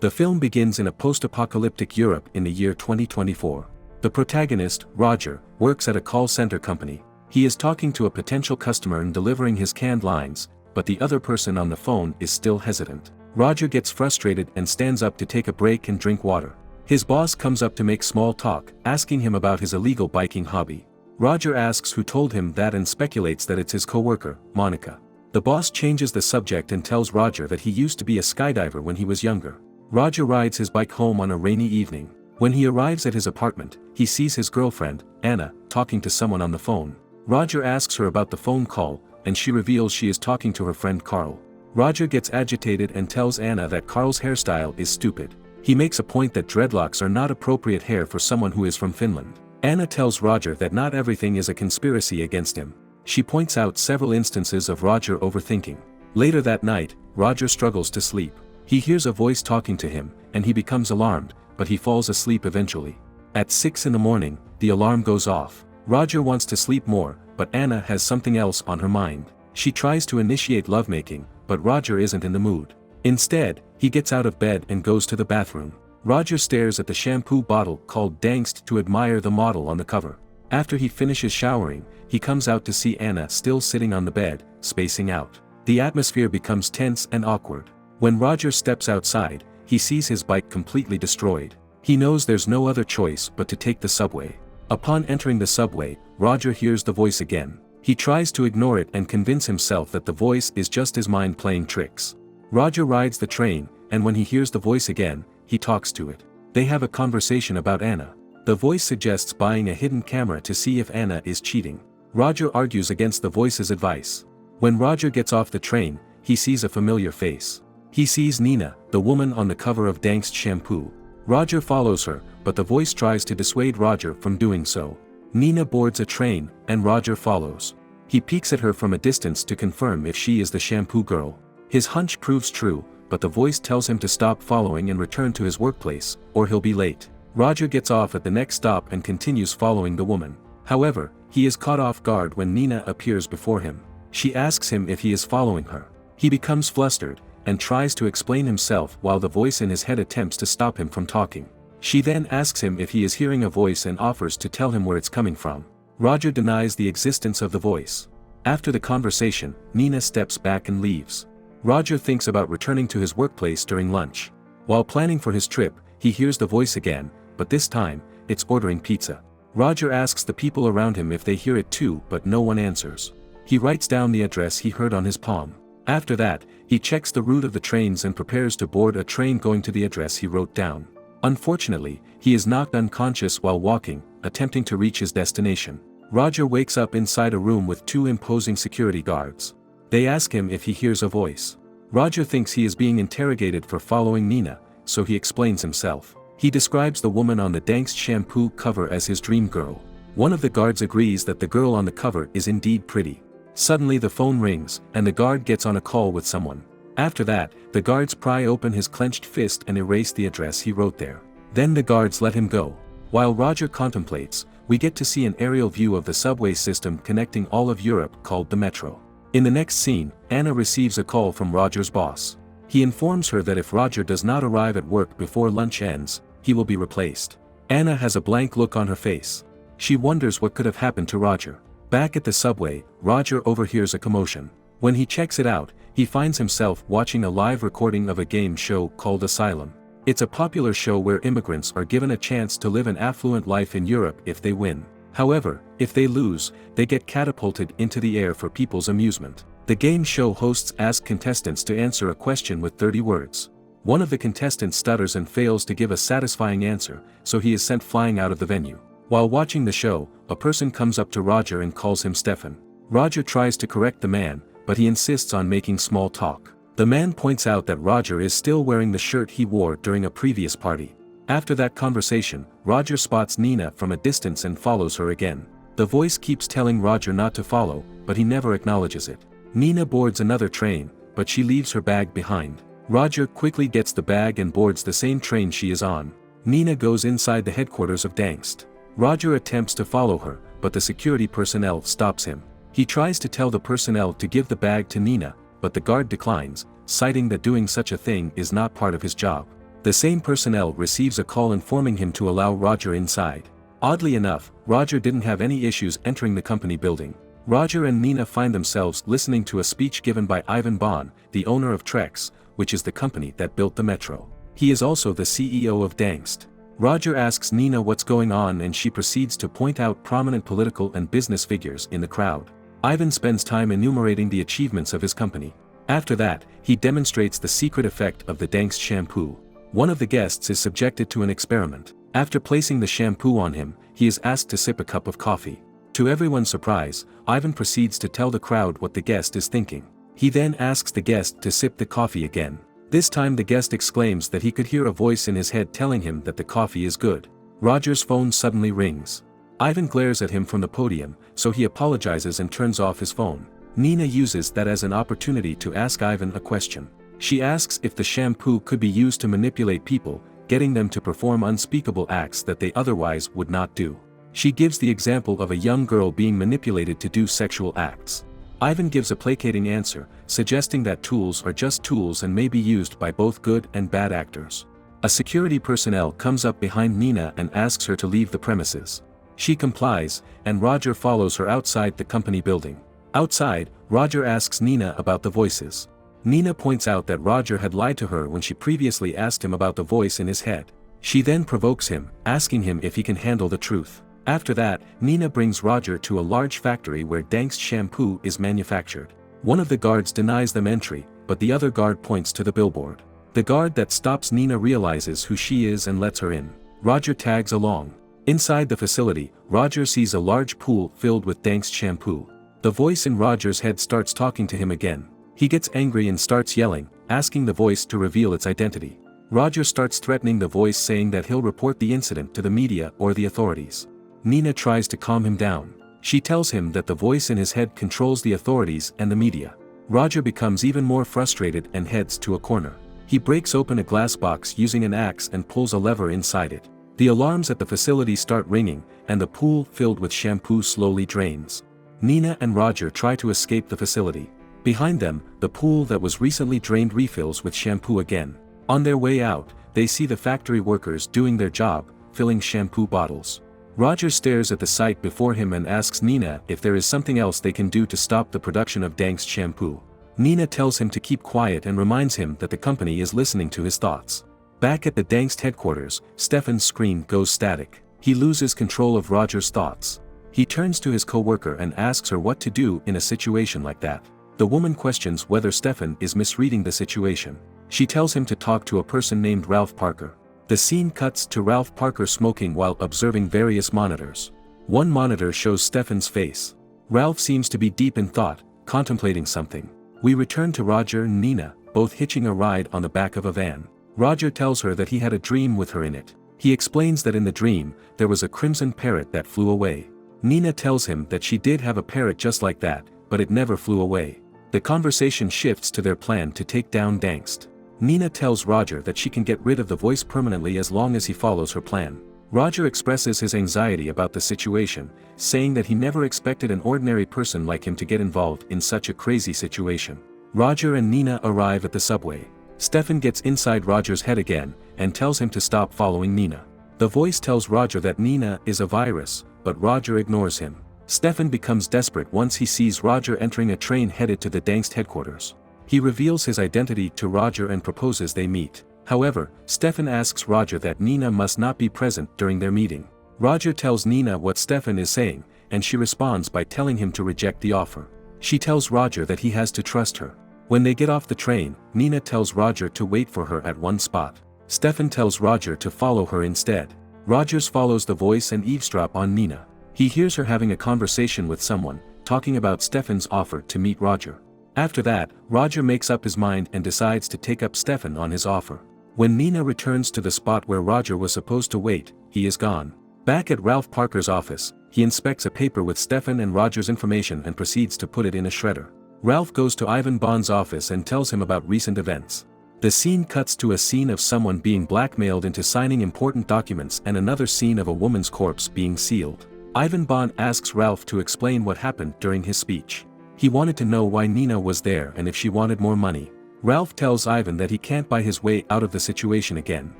The film begins in a post-apocalyptic Europe in the year 2024. The protagonist, Roger, works at a call center company. He is talking to a potential customer and delivering his canned lines, but the other person on the phone is still hesitant. Roger gets frustrated and stands up to take a break and drink water. His boss comes up to make small talk, asking him about his illegal biking hobby. Roger asks who told him that and speculates that it's his coworker, Monica. The boss changes the subject and tells Roger that he used to be a skydiver when he was younger. Roger rides his bike home on a rainy evening. When he arrives at his apartment, he sees his girlfriend, Anna, talking to someone on the phone. Roger asks her about the phone call, and she reveals she is talking to her friend Carl. Roger gets agitated and tells Anna that Carl's hairstyle is stupid. He makes a point that dreadlocks are not appropriate hair for someone who is from Finland. Anna tells Roger that not everything is a conspiracy against him. She points out several instances of Roger overthinking. Later that night, Roger struggles to sleep. He hears a voice talking to him, and he becomes alarmed, but he falls asleep eventually. At 6 in the morning, the alarm goes off. Roger wants to sleep more, but Anna has something else on her mind. She tries to initiate lovemaking, but Roger isn't in the mood. Instead, he gets out of bed and goes to the bathroom. Roger stares at the shampoo bottle called Dangst to admire the model on the cover. After he finishes showering, he comes out to see Anna still sitting on the bed, spacing out. The atmosphere becomes tense and awkward. When Roger steps outside, he sees his bike completely destroyed. He knows there's no other choice but to take the subway. Upon entering the subway, Roger hears the voice again. He tries to ignore it and convince himself that the voice is just his mind playing tricks. Roger rides the train, and when he hears the voice again, he talks to it. They have a conversation about Anna. The voice suggests buying a hidden camera to see if Anna is cheating. Roger argues against the voice's advice. When Roger gets off the train, he sees a familiar face. He sees Nina, the woman on the cover of Dangst shampoo. Roger follows her, but the voice tries to dissuade Roger from doing so. Nina boards a train, and Roger follows. He peeks at her from a distance to confirm if she is the shampoo girl. His hunch proves true, but the voice tells him to stop following and return to his workplace, or he'll be late. Roger gets off at the next stop and continues following the woman. However, he is caught off guard when Nina appears before him. She asks him if he is following her. He becomes flustered, and tries to explain himself while the voice in his head attempts to stop him from talking. She then asks him if he is hearing a voice and offers to tell him where it's coming from. Roger denies the existence of the voice. After the conversation, Nina steps back and leaves. Roger thinks about returning to his workplace during lunch. While planning for his trip, he hears the voice again, but this time, it's ordering pizza. Roger asks the people around him if they hear it too, but no one answers. He writes down the address he heard on his palm. After that, he checks the route of the trains and prepares to board a train going to the address he wrote down. Unfortunately, he is knocked unconscious while walking, attempting to reach his destination. Roger wakes up inside a room with two imposing security guards. They ask him if he hears a voice. Roger thinks he is being interrogated for following Nina, so he explains himself. He describes the woman on the Dangst shampoo cover as his dream girl. One of the guards agrees that the girl on the cover is indeed pretty. Suddenly the phone rings, and the guard gets on a call with someone. After that, the guards pry open his clenched fist and erase the address he wrote there. Then the guards let him go. While Roger contemplates, we get to see an aerial view of the subway system connecting all of Europe called the Metro. In the next scene, Anna receives a call from Roger's boss. He informs her that if Roger does not arrive at work before lunch ends, he will be replaced. Anna has a blank look on her face. She wonders what could have happened to Roger. Back at the subway, Roger overhears a commotion. When he checks it out, he finds himself watching a live recording of a game show called Asylum. It's a popular show where immigrants are given a chance to live an affluent life in Europe if they win. However, if they lose, they get catapulted into the air for people's amusement. The game show hosts ask contestants to answer a question with 30 words. One of the contestants stutters and fails to give a satisfying answer, so he is sent flying out of the venue. While watching the show, a person comes up to Roger and calls him Stefan. Roger tries to correct the man, but he insists on making small talk. The man points out that Roger is still wearing the shirt he wore during a previous party. After that conversation, Roger spots Nina from a distance and follows her again. The voice keeps telling Roger not to follow, but he never acknowledges it. Nina boards another train, but she leaves her bag behind. Roger quickly gets the bag and boards the same train she is on. Nina goes inside the headquarters of Dangst. Roger attempts to follow her, but the security personnel stops him. He tries to tell the personnel to give the bag to Nina, but the guard declines, citing that doing such a thing is not part of his job. The same personnel receives a call informing him to allow Roger inside. Oddly enough, Roger didn't have any issues entering the company building. Roger and Nina find themselves listening to a speech given by Ivan Bon, the owner of Trex, which is the company that built the metro. He is also the CEO of Dangst. Roger asks Nina what's going on and she proceeds to point out prominent political and business figures in the crowd. Ivan spends time enumerating the achievements of his company. After that, he demonstrates the secret effect of the Dangst shampoo. One of the guests is subjected to an experiment. After placing the shampoo on him, he is asked to sip a cup of coffee. To everyone's surprise, Ivan proceeds to tell the crowd what the guest is thinking. He then asks the guest to sip the coffee again. This time the guest exclaims that he could hear a voice in his head telling him that the coffee is good. Roger's phone suddenly rings. Ivan glares at him from the podium, so he apologizes and turns off his phone. Nina uses that as an opportunity to ask Ivan a question. She asks if the shampoo could be used to manipulate people, getting them to perform unspeakable acts that they otherwise would not do. She gives the example of a young girl being manipulated to do sexual acts. Ivan gives a placating answer, suggesting that tools are just tools and may be used by both good and bad actors. A security personnel comes up behind Nina and asks her to leave the premises. She complies, and Roger follows her outside the company building. Outside, Roger asks Nina about the voices. Nina points out that Roger had lied to her when she previously asked him about the voice in his head. She then provokes him, asking him if he can handle the truth. After that, Nina brings Roger to a large factory where Dangst shampoo is manufactured. One of the guards denies them entry, but the other guard points to the billboard. The guard that stops Nina realizes who she is and lets her in. Roger tags along. Inside the facility, Roger sees a large pool filled with Dangst shampoo. The voice in Roger's head starts talking to him again. He gets angry and starts yelling, asking the voice to reveal its identity. Roger starts threatening the voice, saying that he'll report the incident to the media or the authorities. Nina tries to calm him down. She tells him that the voice in his head controls the authorities and the media. Roger becomes even more frustrated and heads to a corner. He breaks open a glass box using an axe and pulls a lever inside it. The alarms at the facility start ringing, and the pool filled with shampoo slowly drains. Nina and Roger try to escape the facility. Behind them, the pool that was recently drained refills with shampoo again. On their way out, they see the factory workers doing their job, filling shampoo bottles. Roger stares at the sight before him and asks Nina if there is something else they can do to stop the production of Dangst shampoo. Nina tells him to keep quiet and reminds him that the company is listening to his thoughts. Back at the Dangst headquarters, Stefan's screen goes static. He loses control of Roger's thoughts. He turns to his co-worker and asks her what to do in a situation like that. The woman questions whether Stefan is misreading the situation. She tells him to talk to a person named Ralph Parker. The scene cuts to Ralph Parker smoking while observing various monitors. One monitor shows Stefan's face. Ralph seems to be deep in thought, contemplating something. We return to Roger and Nina, both hitching a ride on the back of a van. Roger tells her that he had a dream with her in it. He explains that in the dream, there was a crimson parrot that flew away. Nina tells him that she did have a parrot just like that, but it never flew away. The conversation shifts to their plan to take down Dangst. Nina tells Roger that she can get rid of the voice permanently as long as he follows her plan. Roger expresses his anxiety about the situation, saying that he never expected an ordinary person like him to get involved in such a crazy situation. Roger and Nina arrive at the subway. Stefan gets inside Roger's head again, and tells him to stop following Nina. The voice tells Roger that Nina is a virus, but Roger ignores him. Stefan becomes desperate once he sees Roger entering a train headed to the Dangst headquarters. He reveals his identity to Roger and proposes they meet. However, Stefan asks Roger that Nina must not be present during their meeting. Roger tells Nina what Stefan is saying, and she responds by telling him to reject the offer. She tells Roger that he has to trust her. When they get off the train, Nina tells Roger to wait for her at one spot. Stefan tells Roger to follow her instead. Roger follows the voice and eavesdrop on Nina. He hears her having a conversation with someone, talking about Stefan's offer to meet Roger. After that, Roger makes up his mind and decides to take up Stefan on his offer. When Nina returns to the spot where Roger was supposed to wait, he is gone. Back at Ralph Parker's office, he inspects a paper with Stefan and Roger's information and proceeds to put it in a shredder. Ralph goes to Ivan Bond's office and tells him about recent events. The scene cuts to a scene of someone being blackmailed into signing important documents and another scene of a woman's corpse being sealed. Ivan Bond asks Ralph to explain what happened during his speech. He wanted to know why Nina was there and if she wanted more money. Ralph tells Ivan that he can't buy his way out of the situation again.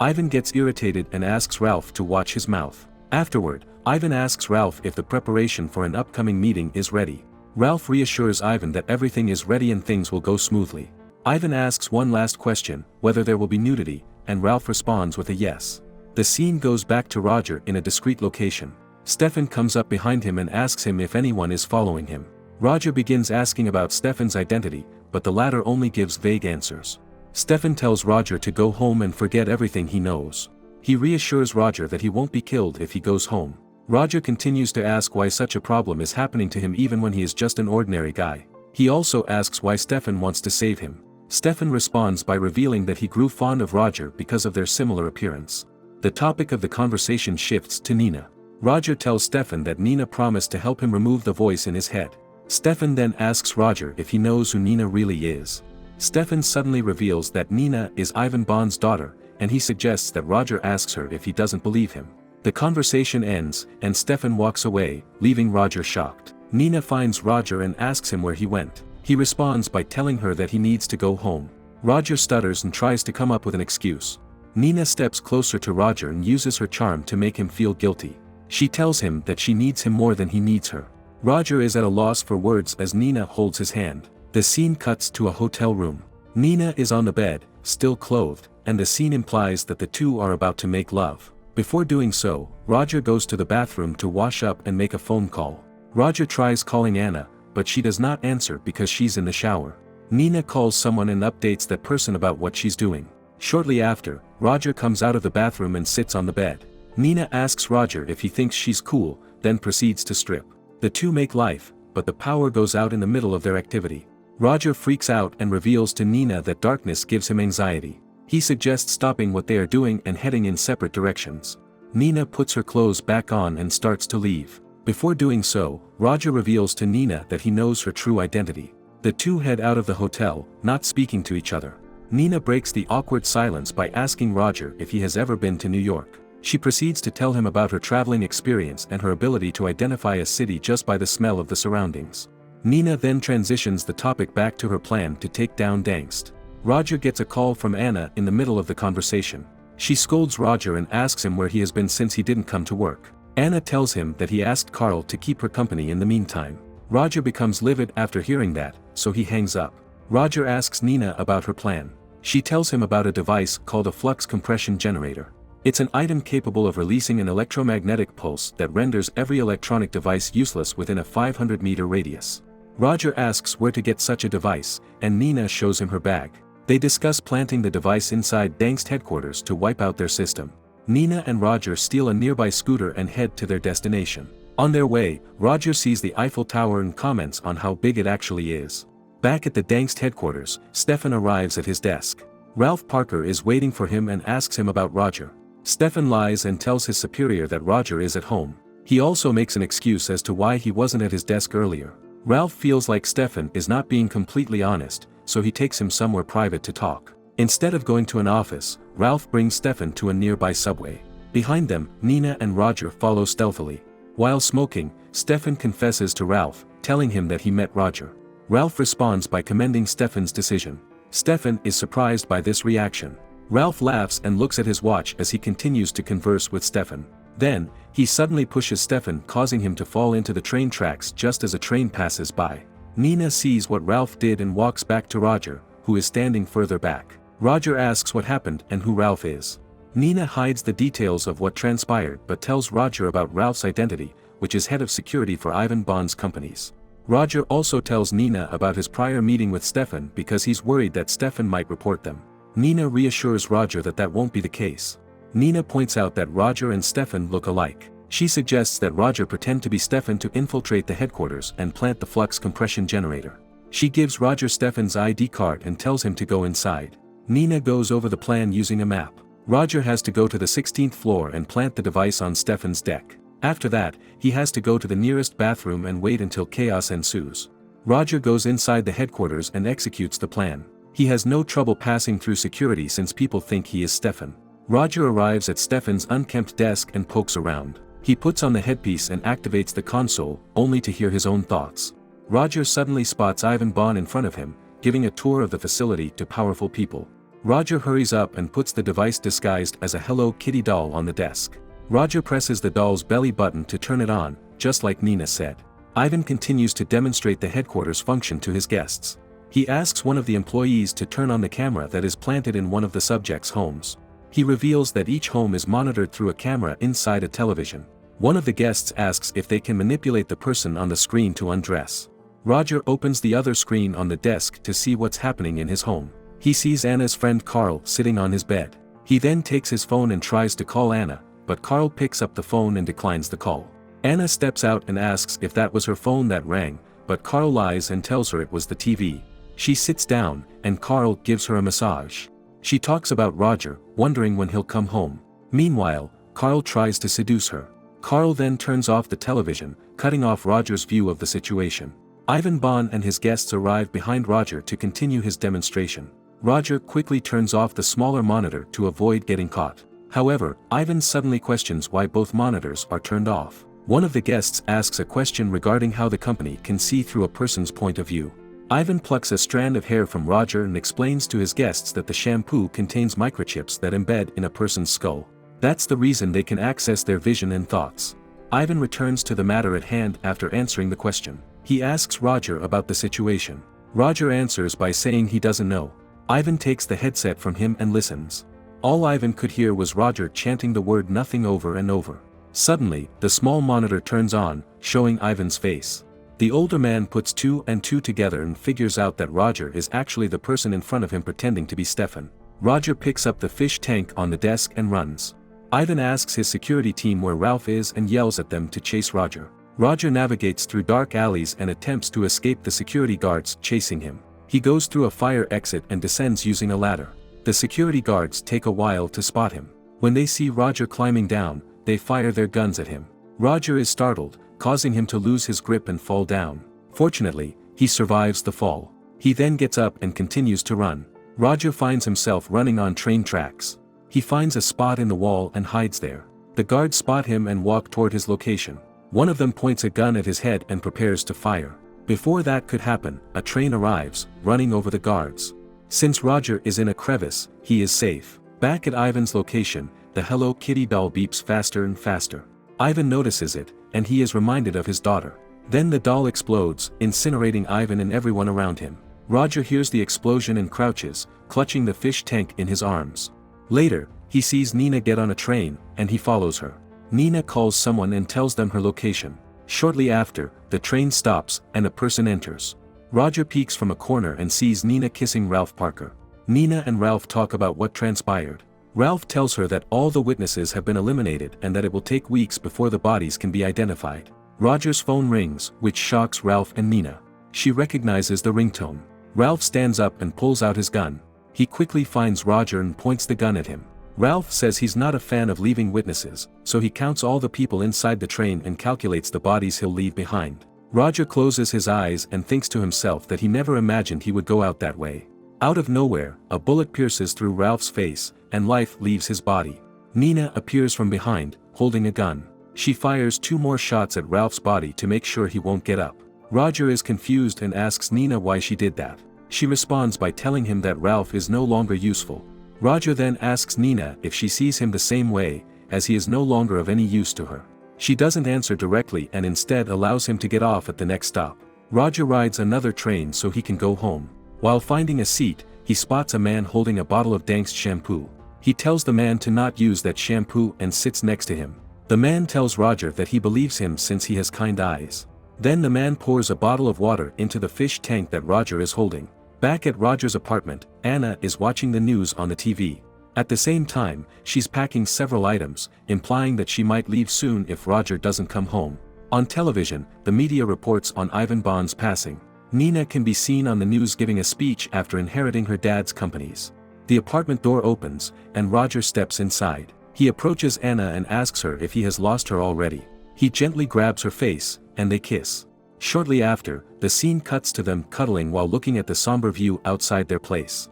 Ivan gets irritated and asks Ralph to watch his mouth. Afterward, Ivan asks Ralph if the preparation for an upcoming meeting is ready. Ralph reassures Ivan that everything is ready and things will go smoothly. Ivan asks one last question, whether there will be nudity, and Ralph responds with a yes. The scene goes back to Roger in a discreet location. Stefan comes up behind him and asks him if anyone is following him. Roger begins asking about Stefan's identity, but the latter only gives vague answers. Stefan tells Roger to go home and forget everything he knows. He reassures Roger that he won't be killed if he goes home. Roger continues to ask why such a problem is happening to him even when he is just an ordinary guy. He also asks why Stefan wants to save him. Stefan responds by revealing that he grew fond of Roger because of their similar appearance. The topic of the conversation shifts to Nina. Roger tells Stefan that Nina promised to help him remove the voice in his head. Stefan then asks Roger if he knows who Nina really is. Stefan suddenly reveals that Nina is Ivan Bond's daughter, and he suggests that Roger asks her if he doesn't believe him. The conversation ends, and Stefan walks away, leaving Roger shocked. Nina finds Roger and asks him where he went. He responds by telling her that he needs to go home. Roger stutters and tries to come up with an excuse. Nina steps closer to Roger and uses her charm to make him feel guilty. She tells him that she needs him more than he needs her. Roger is at a loss for words as Nina holds his hand. The scene cuts to a hotel room. Nina is on the bed, still clothed, and the scene implies that the two are about to make love. Before doing so, Roger goes to the bathroom to wash up and make a phone call. Roger tries calling Anna, but she does not answer because she's in the shower. Nina calls someone and updates that person about what she's doing. Shortly after, Roger comes out of the bathroom and sits on the bed. Nina asks Roger if he thinks she's cool, then proceeds to strip. The two make life, but the power goes out in the middle of their activity. Roger freaks out and reveals to Nina that darkness gives him anxiety. He suggests stopping what they are doing and heading in separate directions. Nina puts her clothes back on and starts to leave. Before doing so, Roger reveals to Nina that he knows her true identity. The two head out of the hotel, not speaking to each other. Nina breaks the awkward silence by asking Roger if he has ever been to New York. She proceeds to tell him about her traveling experience and her ability to identify a city just by the smell of the surroundings. Nina then transitions the topic back to her plan to take down Dangst. Roger gets a call from Anna in the middle of the conversation. She scolds Roger and asks him where he has been since he didn't come to work. Anna tells him that he asked Carl to keep her company in the meantime. Roger becomes livid after hearing that, so he hangs up. Roger asks Nina about her plan. She tells him about a device called a flux compression generator. It's an item capable of releasing an electromagnetic pulse that renders every electronic device useless within a 500-meter radius. Roger asks where to get such a device, and Nina shows him her bag. They discuss planting the device inside Dangst headquarters to wipe out their system. Nina and Roger steal a nearby scooter and head to their destination. On their way, Roger sees the Eiffel Tower and comments on how big it actually is. Back at the Dangst headquarters, Stefan arrives at his desk. Ralph Parker is waiting for him and asks him about Roger. Stefan lies and tells his superior that Roger is at home. He also makes an excuse as to why he wasn't at his desk earlier. Ralph feels like Stefan is not being completely honest, so he takes him somewhere private to talk. Instead of going to an office, Ralph brings Stefan to a nearby subway. Behind them, Nina and Roger follow stealthily. While smoking, Stefan confesses to Ralph, telling him that he met Roger. Ralph responds by commending Stefan's decision. Stefan is surprised by this reaction. Ralph laughs and looks at his watch as he continues to converse with Stefan. Then, he suddenly pushes Stefan, causing him to fall into the train tracks just as a train passes by. Nina sees what Ralph did and walks back to Roger, who is standing further back. Roger asks what happened and who Ralph is. Nina hides the details of what transpired but tells Roger about Ralph's identity, which is head of security for Ivan Bond's companies. Roger also tells Nina about his prior meeting with Stefan because he's worried that Stefan might report them. Nina reassures Roger that that won't be the case. Nina points out that Roger and Stefan look alike. She suggests that Roger pretend to be Stefan to infiltrate the headquarters and plant the flux compression generator. She gives Roger Stefan's ID card and tells him to go inside. Nina goes over the plan using a map. Roger has to go to the 16th floor and plant the device on Stefan's deck. After that, he has to go to the nearest bathroom and wait until chaos ensues. Roger goes inside the headquarters and executes the plan. He has no trouble passing through security since people think he is Stefan. Roger arrives at Stefan's unkempt desk and pokes around. He puts on the headpiece and activates the console, only to hear his own thoughts. Roger suddenly spots Ivan Bond in front of him, giving a tour of the facility to powerful people. Roger hurries up and puts the device disguised as a Hello Kitty doll on the desk. Roger presses the doll's belly button to turn it on, just like Nina said. Ivan continues to demonstrate the headquarters function to his guests. He asks one of the employees to turn on the camera that is planted in one of the subjects' homes. He reveals that each home is monitored through a camera inside a television. One of the guests asks if they can manipulate the person on the screen to undress. Roger opens the other screen on the desk to see what's happening in his home. He sees Anna's friend Carl sitting on his bed. He then takes his phone and tries to call Anna, but Carl picks up the phone and declines the call. Anna steps out and asks if that was her phone that rang, but Carl lies and tells her it was the TV. She sits down, and Carl gives her a massage. She talks about Roger, wondering when he'll come home. Meanwhile, Carl tries to seduce her. Carl then turns off the television, cutting off Roger's view of the situation. Ivan Bond and his guests arrive behind Roger to continue his demonstration. Roger quickly turns off the smaller monitor to avoid getting caught. However, Ivan suddenly questions why both monitors are turned off. One of the guests asks a question regarding how the company can see through a person's point of view. Ivan plucks a strand of hair from Roger and explains to his guests that the shampoo contains microchips that embed in a person's skull. That's the reason they can access their vision and thoughts. Ivan returns to the matter at hand after answering the question. He asks Roger about the situation. Roger answers by saying he doesn't know. Ivan takes the headset from him and listens. All Ivan could hear was Roger chanting the word nothing over and over. Suddenly, the small monitor turns on, showing Ivan's face. The older man puts 2 and 2 together and figures out that Roger is actually the person in front of him pretending to be Stefan. Roger picks up the fish tank on the desk and runs. Ivan asks his security team where Ralph is and yells at them to chase Roger. Roger navigates through dark alleys and attempts to escape the security guards chasing him. He goes through a fire exit and descends using a ladder. The security guards take a while to spot him. When they see Roger climbing down, they fire their guns at him. Roger is startled, causing him to lose his grip and fall down. Fortunately, he survives the fall. He then gets up and continues to run. Roger finds himself running on train tracks. He finds a spot in the wall and hides there. The guards spot him and walk toward his location. One of them points a gun at his head and prepares to fire. Before that could happen, a train arrives, running over the guards. Since Roger is in a crevice, he is safe. Back at Ivan's location, the Hello Kitty doll beeps faster and faster. Ivan notices it, and he is reminded of his daughter. Then the doll explodes, incinerating Ivan and everyone around him. Roger hears the explosion and crouches, clutching the fish tank in his arms. Later, he sees Nina get on a train, and he follows her. Nina calls someone and tells them her location. Shortly after, the train stops, and a person enters. Roger peeks from a corner and sees Nina kissing Ralph Parker. Nina and Ralph talk about what transpired. Ralph tells her that all the witnesses have been eliminated and that it will take weeks before the bodies can be identified. Roger's phone rings, which shocks Ralph and Nina. She recognizes the ringtone. Ralph stands up and pulls out his gun. He quickly finds Roger and points the gun at him. Ralph says he's not a fan of leaving witnesses, so he counts all the people inside the train and calculates the bodies he'll leave behind. Roger closes his eyes and thinks to himself that he never imagined he would go out that way. Out of nowhere, a bullet pierces through Ralph's face, and life leaves his body. Nina appears from behind, holding a gun. She fires 2 more shots at Ralph's body to make sure he won't get up. Roger is confused and asks Nina why she did that. She responds by telling him that Ralph is no longer useful. Roger then asks Nina if she sees him the same way, as he is no longer of any use to her. She doesn't answer directly and instead allows him to get off at the next stop. Roger rides another train so he can go home. While finding a seat, he spots a man holding a bottle of Dank's shampoo. He tells the man to not use that shampoo and sits next to him. The man tells Roger that he believes him since he has kind eyes. Then the man pours a bottle of water into the fish tank that Roger is holding. Back at Roger's apartment, Anna is watching the news on the TV. At the same time, she's packing several items, implying that she might leave soon if Roger doesn't come home. On television, the media reports on Ivan Bond's passing. Nina can be seen on the news giving a speech after inheriting her dad's companies. The apartment door opens, and Roger steps inside. He approaches Anna and asks her if he has lost her already. He gently grabs her face, and they kiss. Shortly after, the scene cuts to them cuddling while looking at the somber view outside their place.